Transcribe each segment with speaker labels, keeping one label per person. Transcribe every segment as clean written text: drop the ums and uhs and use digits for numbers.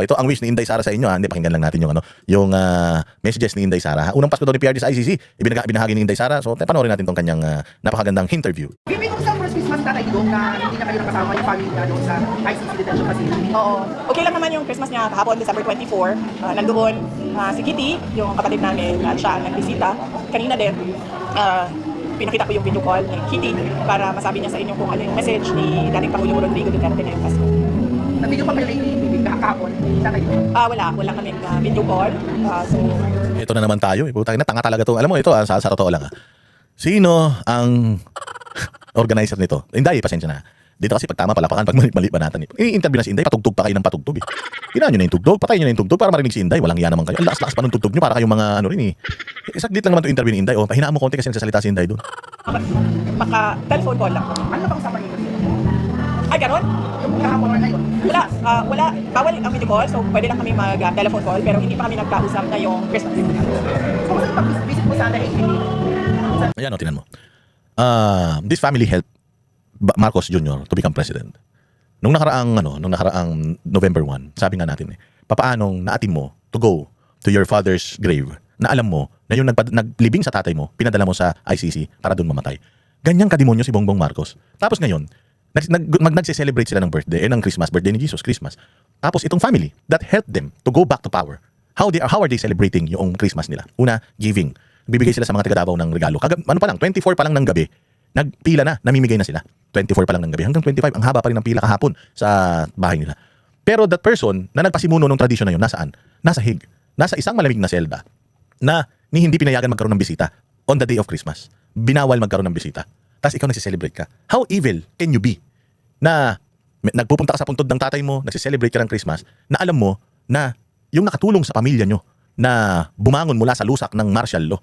Speaker 1: Oh, ito ang wish ni Inday Sara sa inyo ha. Hindi, pakinggan lang natin yung yung messages ni Inday Sara. Unang Pasko daw ni PRD sa ICC, ibinahagi ni Inday Sara. So, panoorin natin tong kanyang napakagandang interview.
Speaker 2: Bibi kung sa first Christmas na kayo na hindi na kayo nakasama yung family na doon sa ICC detention facility.
Speaker 3: Oo. Okay lang naman yung Christmas niya kahapon, December 24. Nandoon si Kitty, yung kapatid namin, at siya ang nagbisita. Kanina din, pinakita ko yung video call ni Kitty para masabi niya sa inyo kung ano yung message ni dating Pangulong Rodrigo Duterte ngayong Pasko.
Speaker 2: Na-video pa kayo ni Bibi kahapon, hindi na kayo.
Speaker 3: Wala kaming video call. So,
Speaker 1: Ito na naman tayo. Putang ina, tanga talaga to. Alam mo ito, sa totoo lang ha. Sino ang organizer nito? Inday, pasensya na. Dito kasi pag tama palapakan, pag mali banatan. I-interview na si Inday, patugtog pa kayo ng patugtog eh. Ginaan nyo na yung tugtog, patayin nyo na yung tugtog para marinig si Inday. Walang iya naman kayo. Ang lakas-lakas pa ng tugtog nyo para kayong mga ano rin eh. Saglit lang naman to interview ni Inday. Pahinaan mo konti kasi nagsasalita si Inday doon.
Speaker 3: maka-telephone call lang.
Speaker 2: Ano ba usapan niyo?
Speaker 3: Ay, ganon?
Speaker 2: Yung kahapon or ngayon?
Speaker 3: Wala. Bawal ang video call, so pwede lang kami mag-telephone call, pero hindi pa kami nagkausap na yung Christmas.
Speaker 2: So, kung pag-visit mo sa AKP,
Speaker 1: Ayan o, tinan mo. This family helped Marcos Jr. to become president. Nung nakaraang November 1, sabi nga natin papaanong naatin mo to go to your father's grave na alam mo na yung naglibing sa tatay mo, pinadala mo sa ICC para doon mamatay. Ganyang kademonyo si Bongbong Marcos. Tapos ngayon, nagse-celebrate sila ng ng birthday ni Jesus, Christmas. Tapos itong family that helped them to go back to power. How are they celebrating yung Christmas nila? Una, giving. Bibigay sila sa mga taga Davao ng regalo. 24 pa lang ng gabi, nagpila na, namimigay na sila. 24 pa lang ng gabi. Hanggang 25, ang haba pa rin ng pila kahapon sa bahay nila. Pero that person na nagpasimuno ng tradisyon na yun, nasaan? Nasa Hague. Nasa isang malamig na selda na hindi pinayagan magkaroon ng bisita on the day of Christmas. Binawal magkaroon ng bisita. Tapos ikaw nagsiselebrate ka. How evil can you be na nagpupunta ka sa puntod ng tatay mo, nagsiselebrate ka ng Christmas, na alam mo na yung nakatulong sa pamilya nyo na bumangon mula sa lusak ng martial law,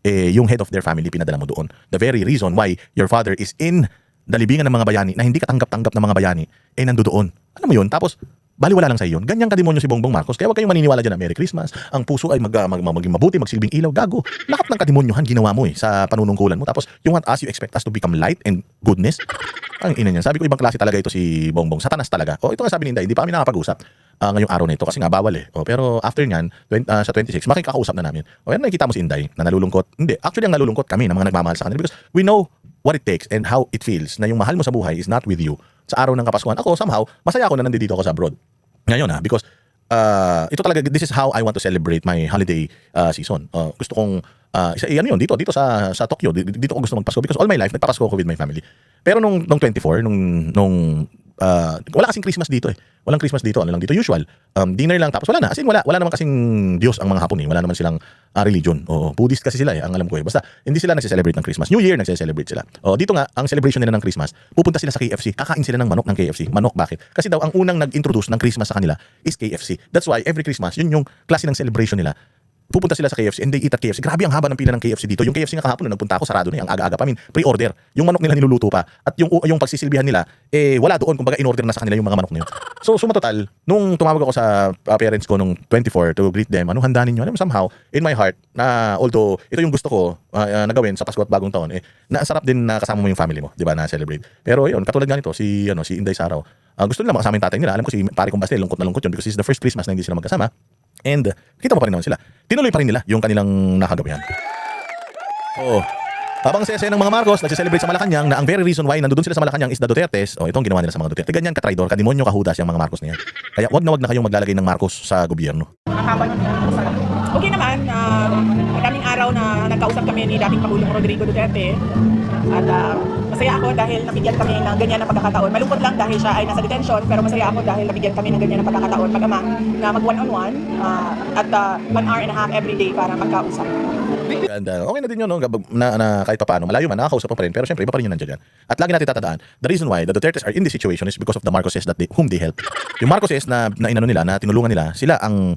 Speaker 1: yung head of their family pinadala mo doon. The very reason why your father is in the libingan ng mga bayani na hindi katanggap-tanggap ng mga bayani, nandoon. Alam mo yun? Tapos, baliwala lang sa iyo. Ganyang kademonyo si Bongbong Marcos. Kaya huwag kayong maniniwala dyan na Merry Christmas. Ang puso ay maging mabuti, magsilbing ilaw. Gago. Lahat ng kademonyohan ginawa mo sa panunungkulan mo. Tapos, yung want us, you expect us to become light and goodness. Ang ina niyan. Sabi ko, ibang klase talaga ito si Bongbong. Satanas talaga. Ito nga sabi ni Inday, hindi pa kami nakapag-usap ngayong araw na ito kasi nga bawal pero after nyan, sa 26, makikakausap na namin. Yan nakikita mo si Inday na nalulungkot. Hindi. Actually, ang nalulungkot kami ng mga nagmamahal sa kanila because we know what it takes and how it feels na yung mahal mo sa buhay is not with you. Sa araw ng Kapaskuhan, ako somehow, masaya ako na nandito ako sa abroad. Ngayon because ito talaga, this is how I want to celebrate my holiday season. Gusto kong dito sa Tokyo, dito ko gusto magpasko because all my life nagpapasko ako with my family. Pero nung 24, wala kasing Christmas dito Walang Christmas dito, ano lang dito usual. Dinner lang tapos wala na. As in, wala naman kasing Diyos ang mga Hapon Wala naman silang religion. Buddhist kasi sila ang alam ko Basta hindi sila nagse-celebrate ng Christmas. New Year nagse-celebrate sila. Dito nga ang celebration nila ng Christmas, pupunta sila sa KFC. Kakain sila ng manok ng KFC. Manok bakit? Kasi daw ang unang nag-introduce ng Christmas sa kanila is KFC. That's why every Christmas, yun yung klase ng celebration nila. Pupunta sila sa KFC and they eat at KFC. Grabe ang haba ng pila ng KFC dito. Yung KFC nga kahapon na nagpunta ako, sarado na ang aga-aga pa. Pre-order. Yung manok nila niluluto pa. At yung pagsisilbihan nila, wala doon. Kumbaga in-order na sa kanila yung mga manok na yun. So, suma total, nung tumawag ako sa parents ko nung 24 to greet them, anong handa ninyo? Somehow, in my heart, na although ito yung gusto ko na gawin sa Pasko at Bagong Taon, nasarap din na kasama mo yung family mo, di ba, na celebrate. Pero yun, katulad nga nito, si Inday Saraw, gusto nila makasama yung tatay nila. Alam ko si pare kong Bastel, lungkot na lungkot yun because it's the first Christmas na hindi sila magkasama. And kita mo pa rin naman sila. Tinuloy pa rin nila yung kanilang nakagawian. Habang saya-saya ng mga Marcos, nagse-celebrate sa Malacanang na ang very reason why nandoon sila sa Malacanang is the Dutertes. Itong ginawa nila sa mga Duterte. Ganyan ka-traidor, kademonyo, kahudas yung mga Marcos niya. Kaya wag na kayong maglalagay ng Marcos sa gobyerno.
Speaker 3: Okay naman, maraming araw na nagkausap kami ni dating Pangulong Rodrigo Duterte. At masaya ako dahil nabigyan kami ng ganyan na pagkakataon. Malungkot lang dahil siya ay nasa detention, pero masaya ako dahil nabigyan kami ng ganyan na pagkakataon mag-ama na mag one-on-one at 1 hour and a half every day para magkausap.
Speaker 1: And okay na din yun, na kahit pa paano, malayo man, nakakausap pa rin, pero syempre, iba pa rin yun nandiyan. At lagi natin tatandaan, the reason why the Dutertes are in this situation is because of the Marcoses whom they help. Yung Marcoses na inano nila, na tinulungan nila, sila ang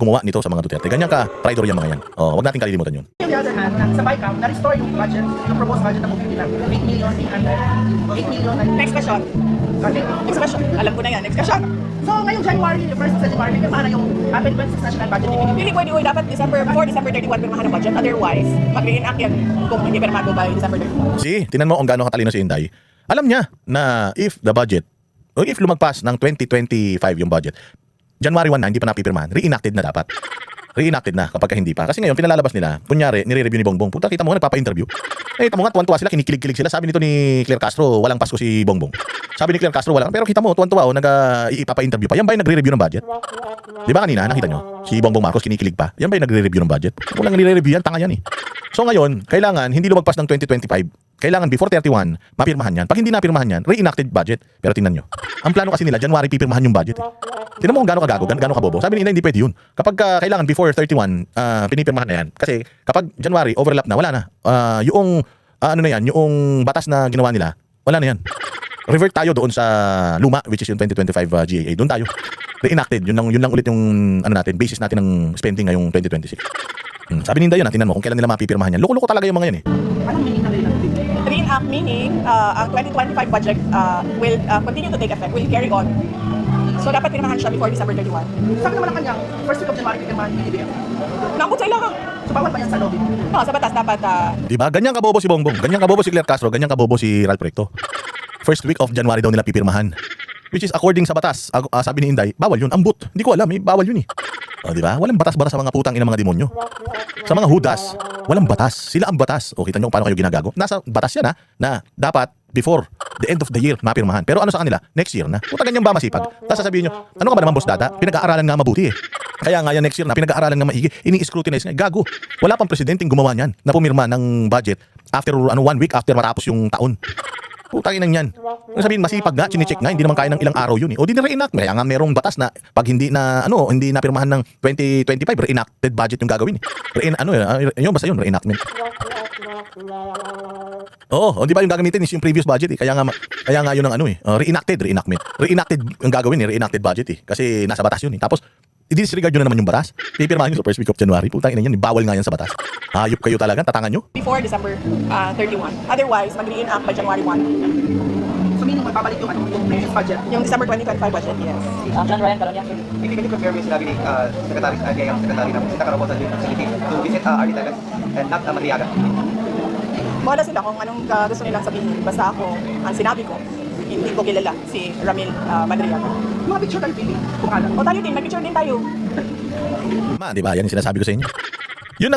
Speaker 1: gumawa nito sa mga Duterte. Ganyan ka, traidor yung mga yan. Wag natin kalilimutan yun.
Speaker 2: On the other hand, sa BICAM, na-restore yung budget, yung proposed budget ng movie nila. 8 million, 8 million.
Speaker 3: Next question. Next question. Alam ko na yan. Next question.
Speaker 2: So, ngayong January, yung first January, may paano yung 2026 national budget ni Pilipinas?
Speaker 3: Pili pwede dapat before December 31 pirmahan ang budget. Otherwise, mag-re-enact yan kung hindi pirmado by December 31.
Speaker 1: Tinan mo kung gaano katalino si Inday. Alam niya na if the budget, o if lumagpas ng 2025 yung budget, January 1 na, hindi pa napipirmahan. Reenacted na dapat. Reenacted na kapag hindi pa. Kasi ngayon, pinalalabas nila, kunyari, nire-review ni Bongbong. Puta, kita mo nga, nagpapa-interview. Kita mo nga, tuwan-tuwa sila, kinikilig-kilig sila. Sabi nito ni Claire Castro, walang Pasko si Bongbong. Sabi ni Claire Castro, walang. Pero kita mo, tuwan-tuwa, ipapa-interview pa. Yan ba yung nagre-review ng budget? Di ba kanina, nakita nyo? Si Bongbong Marcos kinikilig pa. Yan ba yung nagre-review ng budget? Walang nire-review yan, tanga yan eh. So ngayon, kailangan, hindi lumagpas ng 2025. Kailangan before 31, mapirmahan yan. Pag hindi napirmahan yan, reenacted budget. Pero tingnan nyo. Ang plano kasi nila, January pipirmahan yung budget. Tingnan mo kung gaano kagago, gaano kabobo. Sabi nila, hindi pwede yun. Kapag kailangan before 31, pinipirmahan na yan. Kasi kapag January, overlap na, wala na. Yung batas na ginawa nila, wala na yan. Revert tayo doon sa luma, which is yung 2025 GAA. Doon tayo. Reenacted. Yun lang ulit yung basis natin ng spending ngayong 2026. Sabi ni Inday yun, tingnan mo kung kailan nila mapipirmahan yan. Loko-loko talaga yung mga yan eh.
Speaker 2: Anong meaning ng reenacted?
Speaker 3: Reenact meaning ang 2025 budget will continue to take effect, will carry on. So dapat pirmahan siya before December 31.
Speaker 2: Sabi naman ang kanyang, first week of January, pirmahan yung BBM.
Speaker 3: Nangkot sa ilang.
Speaker 2: So bawal ba yan sa lobby?
Speaker 3: No, sa batas dapat
Speaker 1: Di ba? Ganyan kabobo si Bongbong. Ganyan kabobo si Claire Castro. Ganyan kabobo si Ralph Recto. First week of January daw nila pipirmahan. Which is according sa batas, sabi ni Inday, bawal yun. Ambut. Hindi ko alam, bawal yun eh. Di ba? Walang batas-batas sa mga putang ina mga demonyo. Sa mga hudas, walang batas. Sila ang batas. O kita nyo kung paano kayo ginagago. Nasa batas yan na dapat before the end of the year mapirmahan. Pero ano sa kanila? Next year na. Puta ganyan ba masipag? Tapos sasabihin nyo, ano ka ba naman boss data? Pinag-aaralan nga mabuti eh. Kaya nga yan next year na pinag-aaralan nga maigi. Ini-scrutinize nga. Gago. Wala pang presidenteng gumawa niyan na pumirma ng budget after 1 week after matapos yung taon. Putangin nang yan. Ano sabihin, masipag nga, chinecheck nga, hindi naman kaya ng ilang araw yun eh. O di na reenact. Kaya nga merong batas na pag hindi napirmahan ng 2025, reenacted budget yung gagawin eh. Basta yun, reenactment. Oo, di ba yung gagamitin is yung previous budget eh. Kaya nga yun ang reenactment. Reenacted yung gagawin eh, reenacted budget eh. Kasi nasa batas yun eh. Tapos, i-disregard nyo na naman yung batas. Pipirmahan nyo sa first week of January. Putang ina yan, bawal nga yan sa batas. Hayop kayo talaga, tatangan nyo.
Speaker 3: before December 31. Otherwise, mag-reenact by January 1.
Speaker 2: So meaning, magbabalik yung previous budget.
Speaker 3: Yung December 2025 budget, yes.
Speaker 4: John Ryan Calonia.
Speaker 5: Hindi ko confirm yung sinabi ni Secretary ng Secretary ng facility to visit Arnie Tagas and not Madriaga.
Speaker 3: Wala sila kung anong gusto nilang sabihin. Basta ako, ang sinabi ko, hindi ko kilala si Ramil Madriaga.
Speaker 2: Mga picture tayo, Pili. Kung alam.
Speaker 3: O tayo din, mag-picture din tayo.
Speaker 1: Di ba? Yan yung sinasabi ko sa inyo. Yun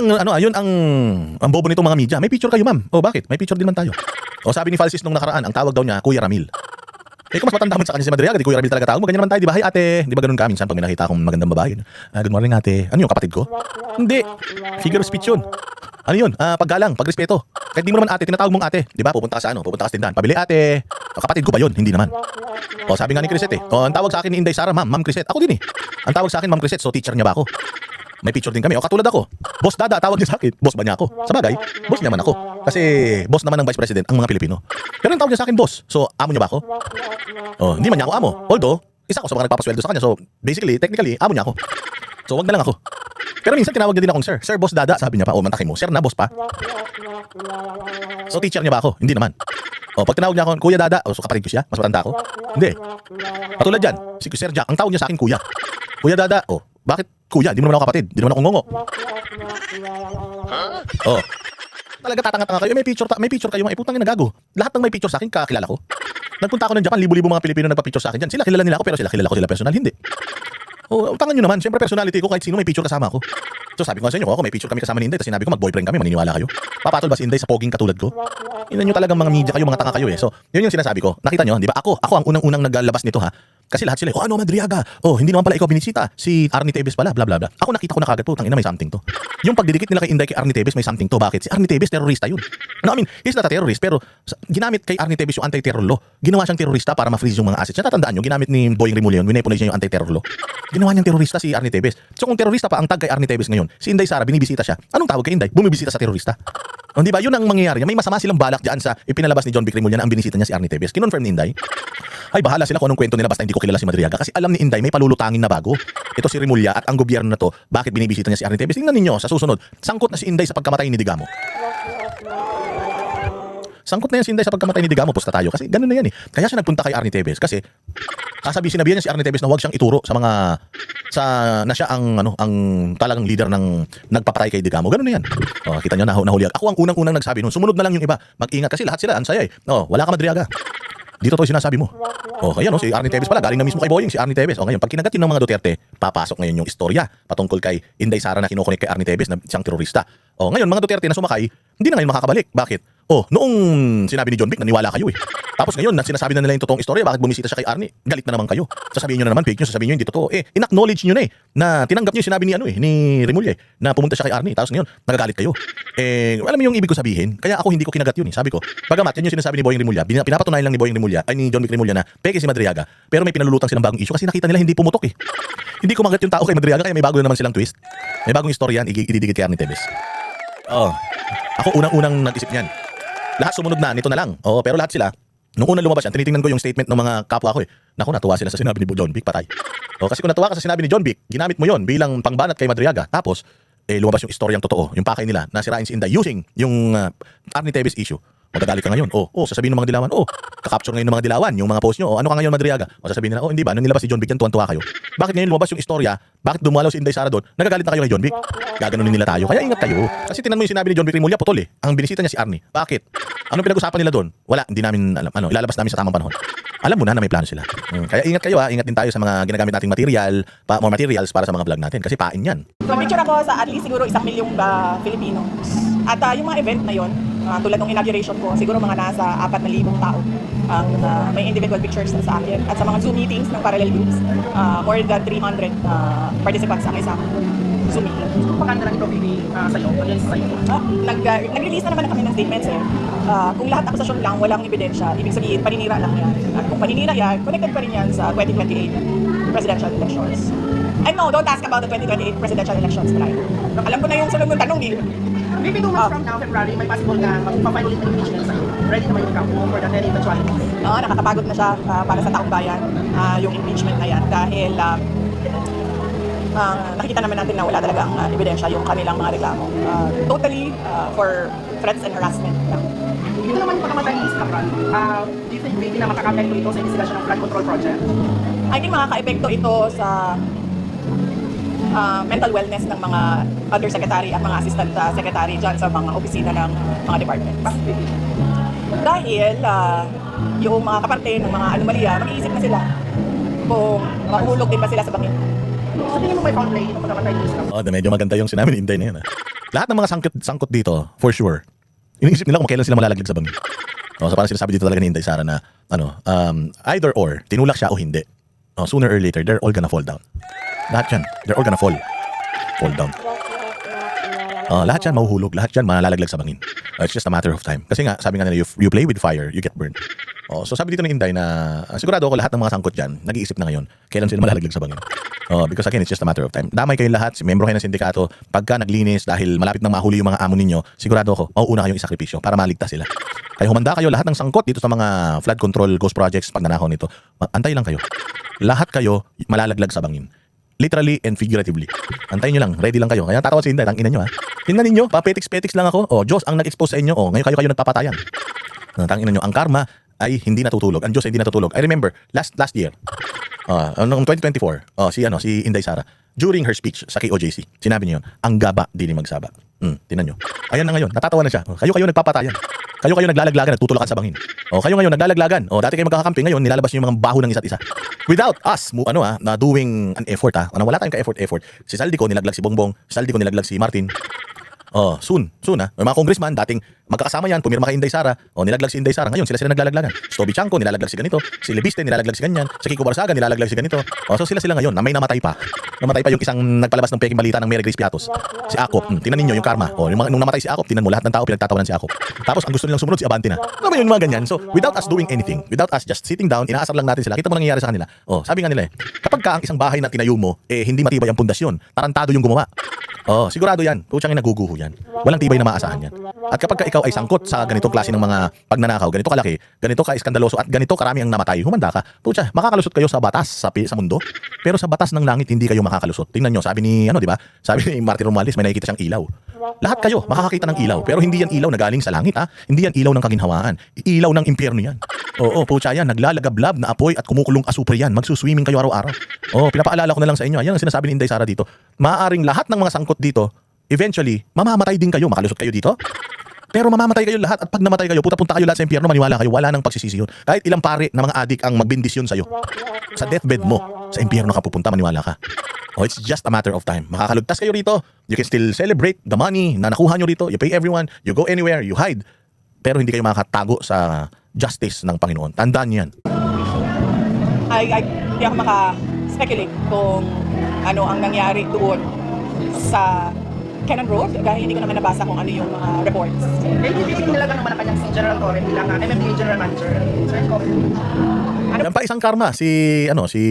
Speaker 1: ang bobo nitong mga media. May picture kayo, ma'am. O bakit? May picture din man tayo. O sabi ni Falsis nung nakaraan, ang tawag daw niya, Kuya Ramil. Kung mas matanda man sa kanya si Madriaga, di Kuya Ramil talaga tawag mo. Ganyan naman tayo, di ba? Hi ate. Di ba ganun ka minsan pag may nakita akong magandang babae? Good morning ate. Ano yung kapatid ko? Hindi. Figure of speech yun. Ano yun? Paggalang, pagrespeto. Kahit di mo naman ate, tinatawag mong ate. Di ba? Pupunta ka sa Pupunta ka sa tindahan. Pabili ate. Kapatid ko ba yun? Hindi naman. O sabi nga ni Crisette eh. O ang tawag sa akin ni Inday Sara, Ma'am Crisette. Ako din eh. Ang tawag sa akin, Ma'am Crisette. So teacher niya ba ako? May picture din kami. O katulad ako. Boss Dada, tawag niya sa akin. Boss ba niya ako? Sa bagay, boss niya man ako. Kasi boss naman ng Vice President ang mga Pilipino. Pero ang tawag niya sa akin, boss. So, amo niya ba ako? O, hindi man niya ako amo. Although, isa ako sa mga nagpapasweldo sa kanya. So, basically, technically, amo niya ako. So, wag na lang ako. Pero minsan tinawag niya din akong sir. Sir, boss Dada. Sabi niya pa, mantakin mo. Sir na, boss pa. So, teacher niya ba ako? Hindi naman. O, pag tinawag niya ako, Kuya Dada. O, so kapatid ko siya? Mas matanda ako? Hindi. Katulad yan, si Sir Jack, ang tawag niya sa akin, Kuya. Kuya Dada. O, bakit Kuya? Di mo naman ako kapatid. Di naman ako ngongo. Oh. Talaga tatanga-tanga kayo. May picture kayo mga iputang nagago. Lahat ng may picture sa akin kakilala ko. Nagpunta ako ng Japan, libo-libo mga Pilipino nagpa-picture sa akin diyan. Sila kilala nila ako pero kilala ko sila personal hindi. Oh, tangan niyo naman. Siyempre personality ko kahit sino may picture kasama ako. So sabi ko sa inyo, ako may picture kami kasama ni Inday, tapos sinabi ko mag-boyfriend kami, maniniwala kayo? Papatol ba si Inday sa poging katulad ko? Ina niyo talagang mga media kayo, mga tanga kayo eh. So, yun yung sinasabi ko. Nakita niyo, di ba? Ako ang unang naglabas nito ha. Kasi lahat sila, ano Madriaga? Oh, hindi naman pala ikaw binisita. Si Arnie Tevez pala, bla bla bla. Ako nakita ko na kagad po, tangina may something to. Yung pagdidikit nila kay Inday kay Arnie Tevez may something to. Bakit? Si Arnie Tevez terorista yun. No, I mean, he's not a terrorist pero ginamit kay Arnie Tevez yung anti-terror law. Ginawa siyang terorista para ma-freeze yung mga assets. Natatandaan niyo, ginamit ni Boying Rimulyo yun, winepolize niya yung anti-terror law. Ginawa niyang terorista si Arnie Tevez. So kung terorista pa ang tag kay Arnie Tevez ngayon, si Inday Sara binibisita siya. Anong tawag kay Inday? Bumibisita sa terorista. O, di ba? Yun ang mangyayari. May masama silang balak diyan sa ipinalabas ni John Vic Rimulyo na ang binisita niya si Arnie Tevez. Kinonfirm ni Inday. Ay, bahala sila kung anong kwento nila basta hindi ko kilala si Madriaga. Kasi alam ni Inday may palulutangin na bago. Ito si Rimulya at ang gobyerno na to, bakit binibisita niya si Arnie Tevez? Tingnan ninyo sa susunod. Sangkot na si Inday sa pagkamatay ni Digamo. Sangkot na yan si Inday sa pagkamatay ni Digamo, pusta tayo. Kasi ganun na yan eh. Kaya siya nagpunta kay Arnie Tevez. Kasi sinabihan niya si Arnie Tevez na huwag siyang ituro sa mga na siya ang talagang leader ng nagpapatay kay Digamo. Ganun na yan. Oh, kita niyo nahuli. Ako ang unang nagsabi noon. Sumunod na lang yung iba. Mag-ingat kasi lahat sila ang saya eh. Oh, wala ka Madriaga. Dito to yung sinasabi mo. O, kaya no, si Arnie Tevez pala, galing na mismo kay Boying, si Arnie Tevez. O, ngayon, pag kinagat yun ng mga Duterte, papasok ngayon yung istorya patungkol kay Inday Sara na kinukunik kay Arnie Tevez na siyang terorista. O, ngayon, mga Duterte na sumakay, hindi na ngayon makakabalik. Bakit? O, noong sinabi ni John Vic, naniwala kayo eh. Tapos ngayon, sinasabi na nila yung totoong istorya, bakit bumisita siya kay Arnie? Galit na naman kayo. Sasabihin nyo na naman, fake news, sasabihin nyo hindi totoo. In-acknowledge nyo na na tinanggap nyo yung sinabi ni Remulla na pumunta siya kay Arnie. Tapos ngayon, nagagalit kayo. Alam mo yung ibig ko sabihin? Kaya ako hindi ko kinagat yun eh. Sabi ko, bagamat yan yung sinasabi ni Boying Remulla, pinapatunayan lang ni Boying Remulla, ay ni John Vic Remulla na peke si Madriaga, pero may pinalulutang silang bagong issue kasi nakita nila hindi pumutok eh. Hindi kumagat yung tao kay Madriaga, kaya may bago na naman silang twist. May bagong istorya yan, ididikit kay Arnie Tevez. Ako unang-unang nag-isip niyan. Lahat sumunod na, nito na lang. Pero lahat sila, nung unang lumabas yan, tinitingnan ko yung statement ng mga kapwa ko eh. Naku, natuwa sila sa sinabi ni John Vic, patay. Kasi kung natuwa ka sa sinabi ni John Vic, ginamit mo yon bilang pangbanat kay Madriaga. Tapos, lumabas yung istoryang totoo, yung pakay nila, na sirain si Inday using yung Arnie Tevez issue. Magagalit ka ngayon. Sasabihin ng mga dilawan, kakapture ngayon ng mga dilawan, yung mga post nyo, ano ka ngayon Madriaga? Sasabihin nila, hindi ba, nung nilabas si John Vic yan, tuwan-tuwa kayo. Bakit ngayon lumabas yung istorya? Bakit dumalaw si Inday Sara doon? Nagagalit na kayo kay John Vic? Gaganunin nila tayo. Kaya ingat kayo. Kasi tinan mo yung sinabi ni John Vic Remulla, putol eh. Ang binisita niya si Arnie. Bakit? Anong pinag-usapan nila doon? Wala, hindi namin alam. Ilalabas namin sa tamang panahon. Alam mo na may plano sila. Kaya ingat kayo ingat din tayo sa mga ginagamit nating material, more materials para sa mga vlog natin. Kasi pain yan.
Speaker 3: So, picture ako sa at least siguro 1 milyong Filipino. At yung mga event na yon, tulad ng inauguration ko, siguro mga nasa 4,000 tao ang may individual pictures na sa akin. At sa mga Zoom meetings ng parallel groups, more than 300 participants ang isang Zoom meeting.
Speaker 2: Kung pakanda lang ito, baby, sa'yo, against sa'yo.
Speaker 3: Nag-release na naman kami ng statements eh. Kung lahat akusasyon lang, walang ebidensya, ibig sabihin, paninira lang yan. At kung paninira yan, connected pa rin yan sa 2028 presidential elections. And no, don't ask about the 2028 presidential elections, Brian. Alam ko na yung sunod ng tanong eh.
Speaker 2: Maybe 2 months from now, February, may possible na magpapile ulit ng impeachment sa'yo. Ready naman yung kampo for the any eventualities.
Speaker 3: Nakakapagod na siya para sa taong bayan, yung impeachment na yan. Dahil nakikita naman natin na wala talagang ebidensya yung kanilang mga reklamo. Totally for threats and harassment lang.
Speaker 2: Ito naman yung pagkamatay ni Isabel. Do you think maybe na makaka-apekto ito sa investigasyon ng flood control project?
Speaker 3: I think makaka-epekto ito sa mental wellness ng mga undersecretary at mga assistant secretary dyan sa mga opisina ng mga departments. Dahil yung mga kaparte ng mga anomalya, mag-iisip na sila kung mahulog din ba sila sa bangin.
Speaker 2: So tingin mo may foul play itong pagkamatay ni Isabel?
Speaker 1: Medyo maganda yung sinabi ni Inday na yun. Lahat ng mga sangkot dito, for sure, iniisip nila kung kailan sila malalaglag sa bangin. So parang sinasabi dito talaga ni Inday Sara na either or, tinulak siya o hindi. Sooner or later, they're all gonna fall down. Lahat yan, they're all gonna fall down. Lahat yan mahuhulog, lahat yan malalaglag sa bangin. It's just a matter of time. Kasi nga, sabi nga nila, you play with fire, you get burned. So sabi dito ni Inday na sigurado ako lahat ng mga sangkot dyan, nag-iisip na ngayon, kailan sila malalaglag sa bangin. Because again, it's just a matter of time. Damay kayong lahat, membro kayo ng sindikato, pagka naglinis dahil malapit nang mahuli yung mga amo ninyo, sigurado ako, mauuna kayong isakripisyo para maligtas sila. Kaya humanda kayo lahat ng sangkot dito sa mga flood control ghost projects, pagnanakaw nito. Antay lang kayo. Lahat kayo malalaglag sa bangin. Literally and figuratively. Antayin nyo lang, ready lang kayo. Kaya tatawa si Inday, tangina nyo ha. Tingnan ninyo, papetiks-petiks lang ako. Diyos ang nag-expose sa inyo. Ngayon kayo nagpapatayan. Tangina nyo, ang karma ay hindi natutulog. Ang Diyos ay hindi natutulog. I remember, last year, noong 2024, si Inday Sara, during her speech sa KOJC, sinabi niyo yun, ang gaba, di ni magsaba. Tinan nyo. Ayan na ngayon, natatawa na siya. Kayo nagpapatayan. Kayo naglalaglagan, nagtutulakan sa bangin. Kayo ngayon naglalaglagan. Dati kayo magkakakampi, ngayon nilalabas niyo yung mga baho ng isa't isa. Without us, na doing an effort wala tayong ka-effort. Si Saldico nilaglag si Bongbong, si Saldico nilaglag si Martin. Soon May mga congressman dating magkakasama yan, pumirma kay Inday Sara, nilaglag si Inday Sara, ngayon sila naglalaglagan. Si Toby Chanco nilalaglag si ganito, si Lebiste nilalaglag si ganyan, si Kiko Barsaga nilalaglag si ganito. So sila ngayon na may namatay pa. Namatay pa yung isang nagpalabas ng peking balita ng Mary Grace Piatos. Si Akop, tingnan ninyo yung karma. Nung namatay si Akop, tingnan mo lahat ng tao pinagtatawanan si Akop. Tapos ang gusto nilang sumunod si Abante na. Ano yung mga ganyan? So without us doing anything, without us just sitting down, inaasar lang natin sila. Kita mo nangyayari sa kanila. Sabi nga nila kapag ka ang isang bahay na tinayo mo, hindi matibay ang pundasyon, tarantado yung gumawa. Sigurado yan. Putsang naguguho yan. Walang tibay na maasahan yan. At kapag ka ikaw ay sangkot sa ganitong klase ng mga pagnanakaw, ganito kalaki, ganito ka-iskandaloso at ganito karami ang namatay, humanda ka. Putsa, makakalusot kayo sa batas sa mundo, pero sa batas ng langit hindi kayo makakalusot. Tingnan nyo, sabi ni di ba? Sabi ni Martin Romualdez, may nakikita siyang ilaw. Lahat kayo makakakita ng ilaw, pero hindi yan ilaw na galing sa langit Hindi yan ilaw ng kaginhawaan. Ilaw ng impyerno yan. Putsa yan, naglalagablab na apoy at kumukulong asupre yan. Magsuswimming kayo araw-araw. Pinapaalala ko na lang sa inyo. Ayan ang sinasabi ni Inday Sara dito. Maaaring lahat ng mga sangkot dito, eventually, mamamatay din kayo. Makalusot kayo dito. Pero mamamatay kayo lahat at pag namatay kayo, punta kayo lahat sa impyerno, maniwala kayo, wala nang pagsisisi yun. Kahit ilang pare na mga adik ang magbindisyon sa'yo. Sa deathbed mo, sa impyerno ka pupunta, maniwala ka. Oh, it's just a matter of time. Makakalugtas kayo rito, you can still celebrate the money na nakuha nyo rito, you pay everyone, you go anywhere, you hide. Pero hindi kayo makakatago sa justice ng Panginoon. Tandaan niyo yan.
Speaker 3: Hindi ako maka-speculate kung ano ang nangyari doon sa Cannon Road dahil hindi ko naman nabasa kung ano yung mga reports.
Speaker 2: Hindi nilaga naman ang kanyang si General Torre bilang MMDA General Manager. Sir, comment.
Speaker 1: Yan pa isang karma si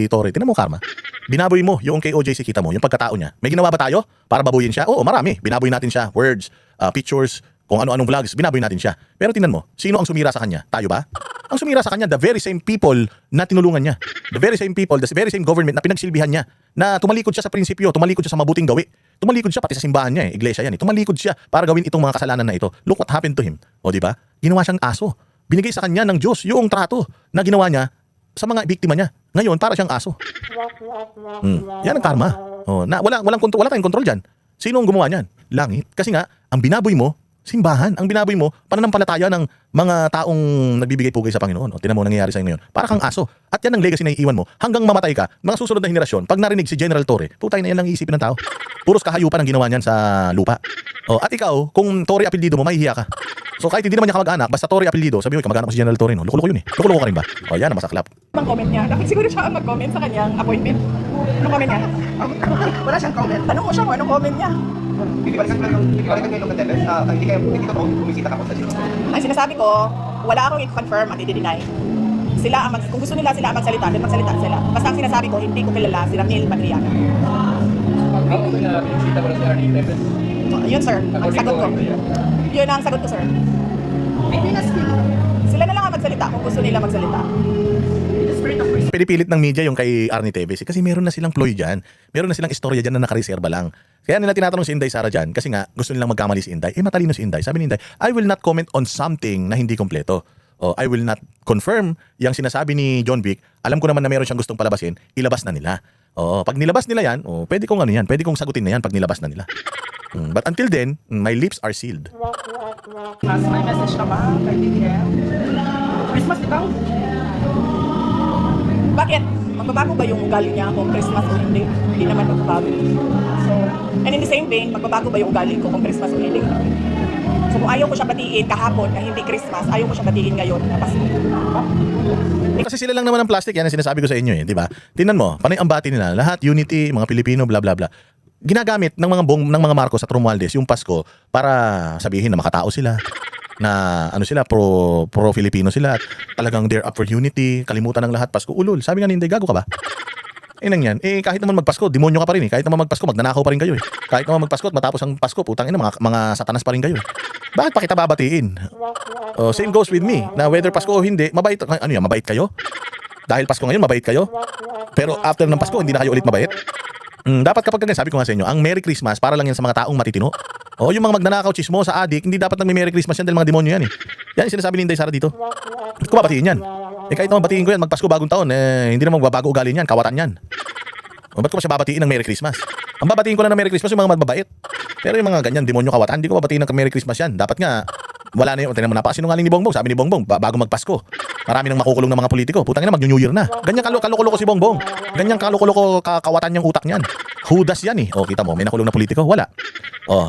Speaker 1: Torre. Tingnan mo karma. Binaboy mo yung kay OJC, kita mo yung pagkatao niya. May ginawa ba tayo para babuyin siya? Oo, marami. Binaboy natin siya. Words, pictures, kung ano-anong vlogs, binaboy natin siya. Pero tingnan mo, sino ang sumira sa kanya? Tayo ba? Ang sumira sa kanya, the very same people na tinulungan niya. The very same people, the very same government na pinagsilbihan niya. Na tumalikod siya sa prinsipyo, tumalikod siya sa mabuting gawi. Tumalikod siya pati sa simbahan niya, iglesia yan. Tumalikod siya para gawin itong mga kasalanan na ito. Look what happened to him. O di ba? Ginawa siyang aso. Binigay sa kanya ng Diyos yung trato na ginawa niya sa mga biktima niya. Ngayon, para siyang aso. Yan ang karma. O, na wala tayong kontrol diyan. Sino ang gumawa niyan? Langit. Kasi nga, ang binaboy mo, simbahan. Ang binaboy mo, pananampalataya ng mga taong nagbibigay pugay sa Panginoon. O, tinan mo nangyayari sa inyo ngayon. Para kang aso. At yan ang legacy na iiwan mo. Hanggang mamatay ka, mga susunod na henerasyon, pag narinig si General Torre, putay na yan ang iisipin ng tao. Puros kahayupan ang ginawa niyan sa lupa. O, at ikaw, kung Torre apelyido mo, mahihiya ka. So kahit hindi naman niya kamag-anak, basta Torre apelyido, sabi mo, kamag-anak mo si General Torre, no? Loko-loko yun eh. Loko-loko ka rin ba? O, yan ang masaklap.
Speaker 3: Ang comment niya, dapat siguro siya ang mag-comment sa kanyang appointment. Anong comment niya?
Speaker 2: Wala siyang comment.
Speaker 3: Tanong mo siya kung anong comment niya.
Speaker 5: Bibalikan kayo ng contenders, hindi dito po bumisita ka po sa Diyos.
Speaker 3: Ang sinasabi ko, wala akong i-confirm at i-deny. Kung gusto nila sila ang magsalita, then magsalita sila. Basta ang sinasabi ko, hindi ko kilala si Ramil Madriana. Yun sir, ang sagot ko. Yun ang sagot ko sir. Sila na lang ang magsalita kung gusto nila magsalita.
Speaker 1: Pinipilit ng media yung kay Arnie Teves kasi meron na silang ploy dyan. Meron na silang istorya dyan na nakareserba lang. Kaya nila tinatanong si Inday Sara dyan kasi nga gusto nilang magkamali si Inday. Matalino si Inday. Sabi ni Inday, I will not comment on something na hindi kompleto. O I will not confirm yung sinasabi ni John Vic. Alam ko naman na meron siyang gustong palabasin, ilabas na nila. O pag nilabas nila yan, pwede kong pwede kong sagutin na yan pag nilabas na nila. But until then, my lips are sealed.
Speaker 2: Mas may message ka ba kay BBM? Christmas, di ba?
Speaker 3: Bakit? Magbabago ba yung ugali niya kung Christmas o hindi? Hindi naman magbabago. So, and in the same vein, magbabago ba yung ugali ko kung Christmas o hindi? So kung ayaw ko siya batiin kahapon na hindi Christmas, ayaw ko siya batiin ngayon na Pasko.
Speaker 1: Kasi sila lang naman ang plastic, yan ang sinasabi ko sa inyo di ba? Tingnan mo, panay ang bati nila, lahat unity, mga Pilipino, bla bla bla. Ginagamit ng mga Marcos at Romualdez yung Pasko para sabihin na makatao sila, na sila pro Filipino sila, at talagang they're up for unity, kalimutan ng lahat Pasko. Ulul, sabi nga ni Inday, gago ka ba? Nang yan, kahit naman magpasko, demonyo ka pa rin kahit naman magpasko, magnanakaw pa rin kayo kahit naman magpasko at matapos ang Pasko, putang ina, mga satanas pa rin kayo Bakit pa kita babatiin? Same goes with me, na whether Pasko o hindi, mabait, mabait kayo? Dahil Pasko ngayon, mabait kayo? Pero after ng Pasko, hindi na kayo ulit mabait? Dapat kapag ganyan, sabi ko nga sa inyo, ang Merry Christmas para lang yan sa mga taong matitino. Yung mga magnanakaw, chismosa, adik, hindi dapat nang may Merry Christmas yan dahil mga demonyo yan Yan yung sinasabi ni Inday Sara dito. Ba't ko babatiin yan? Kahit naman batiin ko yan, magpasko bagong taon, hindi naman magbabago ugali yan, kawatan yan. Ba't ko pa siya babatiin ng Merry Christmas? Ang babatiin ko lang ng Merry Christmas yung mga mababait. Pero yung mga ganyan, demonyo kawatan, hindi ko babatiin ng Merry Christmas yan. Dapat nga, wala na yun. Tingnan mo, napakasinungaling ni Bongbong. Sabi ni Bongbong, bago magpasko, marami nang makukulong ng mga politiko. Putang ina, mag-New Year na. Ganyan kaloko-loko si Bongbong. Ganyan kaloko-loko kawatan yung utak niyan. Hudas yan kita mo, may nakulong na politiko? Wala.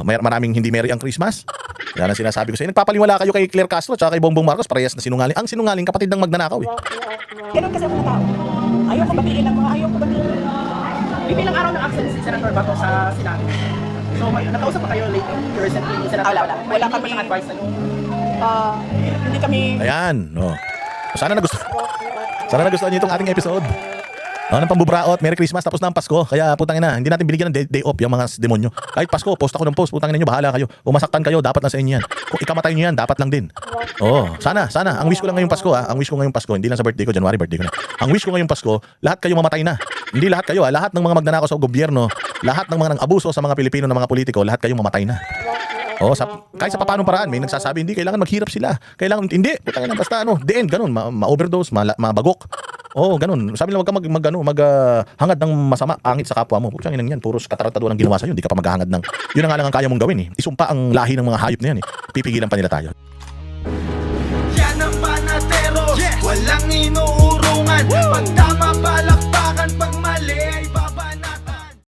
Speaker 1: Maraming hindi merry ang Christmas. Yan ang sinasabi ko sa inyo. Nagpapaliwala kayo kay Claire Castro at kay Bongbong Marcos, parehas na sinungaling. Ang sinungaling, kapatid ng magnanakaw
Speaker 3: Ganun kasi ang mga tao. Ayaw ko batiin ng mga ayaw ko batiin.
Speaker 2: Bilang araw ng absence si Senator Bato sa Senado. So, nakausap pa kayo lately, recently, ni Senator
Speaker 3: Wala.
Speaker 2: Bato.
Speaker 3: Wala
Speaker 2: May
Speaker 3: kami-
Speaker 2: mga advice na yun.
Speaker 3: Hindi kami
Speaker 1: Ayan. Sana nagustuhan niyo itong ating episode. Ng pambubraot, Merry Christmas, tapos na ang Pasko. Kaya putang ina, hindi natin binigyan ng day off yung mga demonyo. Kahit Pasko, post ako ng post, putang ina nyo, bahala kayo. Umasaktan kayo, dapat na sa inyo yan. Kung ikamatay nyo yan, dapat lang din. Sana. Ang wish ko lang ngayong Pasko Ang wish ko ngayong Pasko, hindi lang sa birthday ko, January birthday ko na. Ang wish ko ngayong Pasko, lahat kayo mamatay na. Hindi lahat kayo lahat ng mga magnanakaw sa gobyerno, lahat ng mga nang abuso sa mga Pilipino na mga politiko, lahat kayo mamatay na. Oh, kahit sa papanong paraan may nagsasabi hindi kailangan maghirap sila. Kailangan hindi, putang ina basta ano, the end ganun, ma-overdose, mabagok. Oh, ganun. Sabi nila wag ka hangad ng masama, angit sa kapwa mo. Putang ina yan, puros katarantaduhan ang ginawa sa iyo, hindi ka pa maghahangad ng. Yun ang nga lang ang kaya mong gawin eh. Isumpa ang lahi ng mga hayop na yan eh. Pipigilan pa nila tayo.
Speaker 4: Yan ang panatero, walang inuurungan. Pag tama pala